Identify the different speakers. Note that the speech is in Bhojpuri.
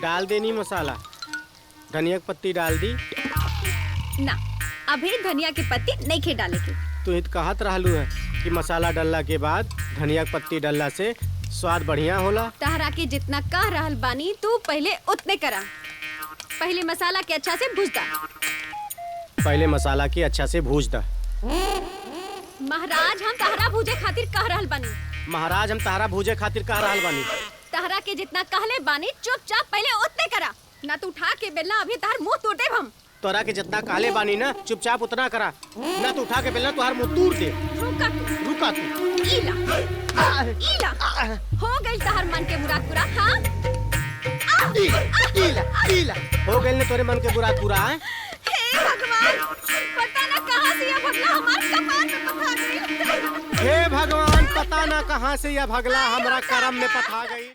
Speaker 1: डाल देनी मसाला, धनिया की पत्ती डाल दी
Speaker 2: ना, अभी धनिया की पत्ती नहीं खे डाले के।
Speaker 1: तू इत कहत रहलू है कि मसाला डालला के बाद धनिया की पत्ती डालला से स्वाद बढ़िया होला।
Speaker 2: तहरा के जितना कह रहल बानी तू पहले उतने करा। पहले मसाला के अच्छा से भूज दा।
Speaker 1: पहले मसाला की अच्छा से भूज दा।
Speaker 2: महाराज हम तहरा भूजे खातिर कह रहल बानी।
Speaker 1: महाराज हम तहरा भूजे खातिर कह रहल बानी।
Speaker 2: तहरा के जितना कहले बानी चुपचाप पहले उतने करा, ना तू उठा के बेलना अभी तहर मुंह तोड़े हम।
Speaker 1: तोरा के जितना काले बानी ना चुपचाप उतना करा, ना तू उठा के बेलना तुहार मुंह तोड़ दे। रुका तू।
Speaker 2: इला हो गई तहर मन के मुराद पूरा। हाँ
Speaker 1: इला हो गई ने तोरे मन के मुराद पूरा है।
Speaker 2: हे भगवान, पता ना कहाँ से ये भगला हमारे कपार में पथा गई।
Speaker 1: हे भगवान, पता ना कहाँ से यह भगला हमरा करम में पथा गई।